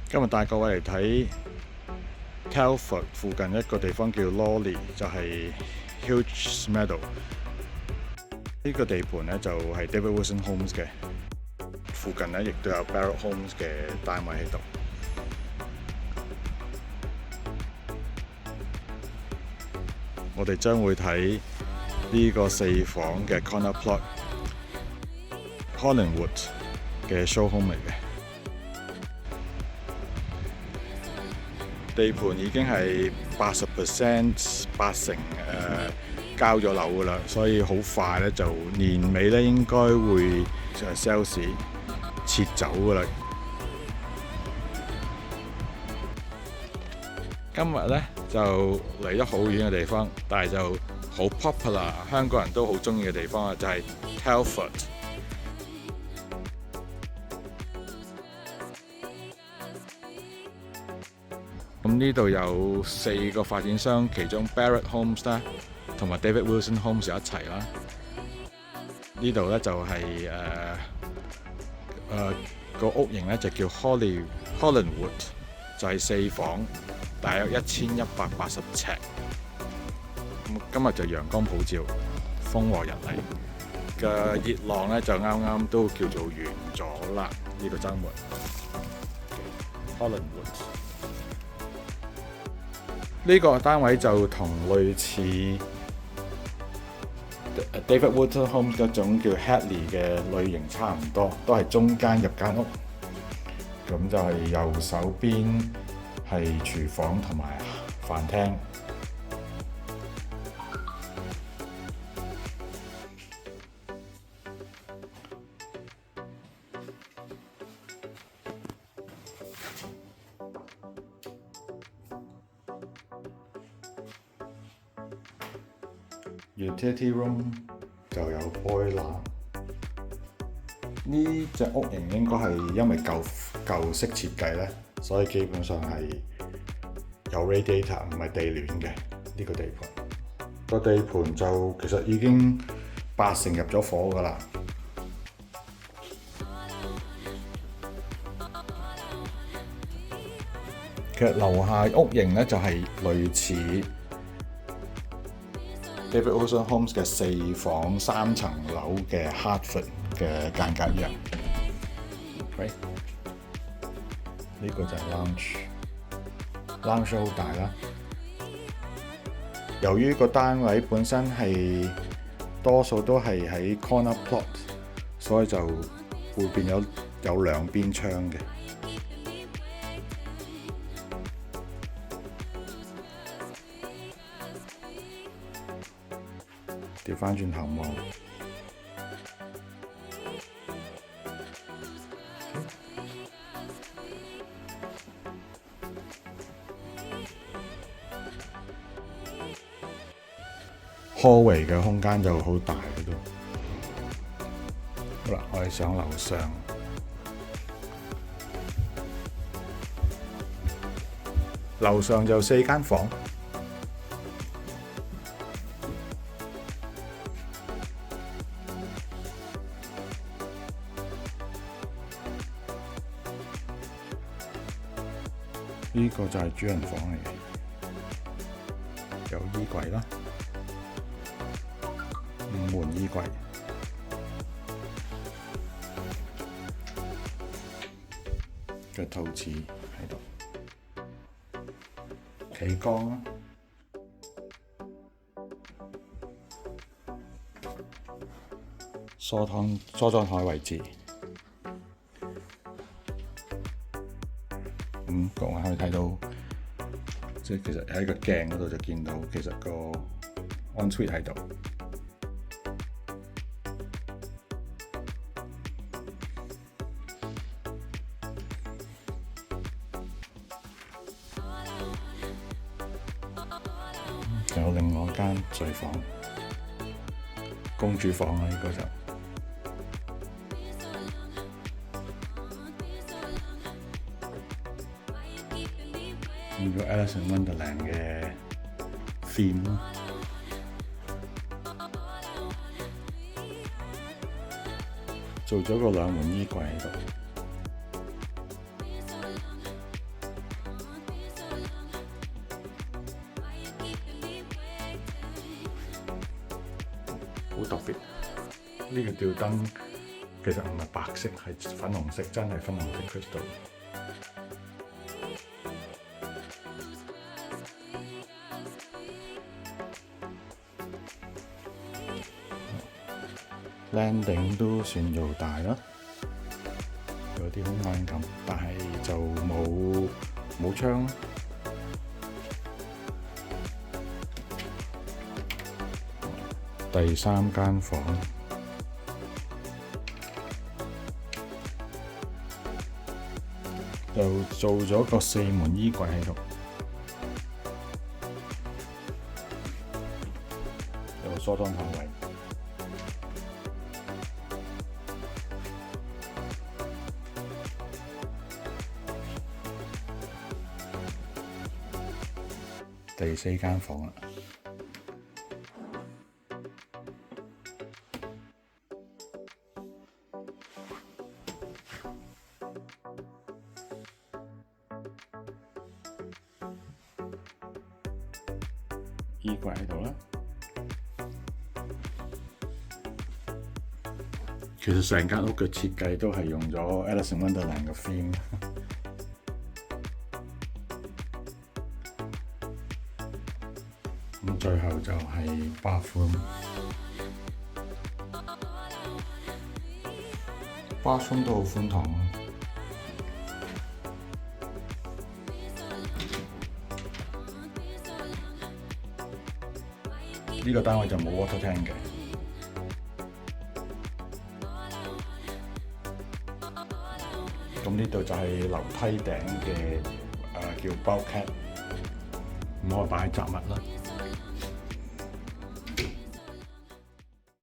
今日帶各位嚟睇 Telford 附近一個地方叫 Lawley， 就係 Hughes Meadow。呢個地盤咧就係 David Wilson Homes 嘅，附近咧亦都有 Barratt Homes 嘅單位喺度。我哋將會睇呢個4房嘅 Corner Plot Collingwood 嘅 show home 嚟嘅。地盤已經係80%交咗樓㗎啦，所以好快咧就年尾咧應該會sales 撤走㗎啦。今日咧就嚟咗好遠嘅地方，但係就好 popular， 香港人都好中意嘅地方啊，就係 Telford。咁呢度有4個發展商，其中 Barratt Homes 啦，同埋 David Wilson Homes 一齊啦。呢度咧就係個屋型咧就叫 Collingwood， 就係4房，大約1180尺。咁今日就陽光普照，風和日麗嘅熱浪咧就啱啱都叫做完咗啦。呢個週末 Collingwood。呢個單位就同類似 David Wilson Homes 一種叫 Hadley 嘅類型差唔多，都係中間入間屋，咁就係右手邊係廚房同埋飯廳。Utility room 就有 boiler。呢隻屋型應該係因為舊式設計咧，所以基本上係有 radiator， 唔係地暖嘅呢個地盤。個地盤就其實已經80%入咗伙㗎啦。其實樓下屋型咧就係類似David Wilson Homes 嘅4房3層樓嘅 Hertford 嘅間隔一樣。呢個就係 lounge 好大啦。由於個單位本身係多數都係喺 corner plot， 所以就會變咗有兩邊窗嘅。調翻轉頭望，hallway 嘅空間就好大喺度。好啦，我哋上樓上，樓上就4間房。呢個就係主人房嚟嘅，有衣櫃啦，5門衣櫃，嘅陶瓷喺度，企缸啦，梳妝台位置。各位可以睇到，即係其實喺個鏡嗰度就見到，其實個 ensuite 喺度。仲有另外一間睡房，公主房啊，呢個就。呢個 Alice in Wonderland 嘅 theme 咯，做咗個2門衣櫃喺度。呢個吊燈其實唔係白色，係粉紅色，真係粉紅色 crystal。landing 都算做大啦，有啲空間感，但係就冇窗。第三間房就做咗個4門衣櫃喺度，有個梳妝台位。第4間房啦。衣櫃喺度啦。其實成間屋嘅設計都係用咗 Alice in Wonderland 嘅 theme。咁最後就係 bathroom。bathroom 都好寬敞啊。呢個單位就冇 water tank 嘅。咁呢度就係樓梯頂嘅叫 bulkhead，咁可以擺雜物啦。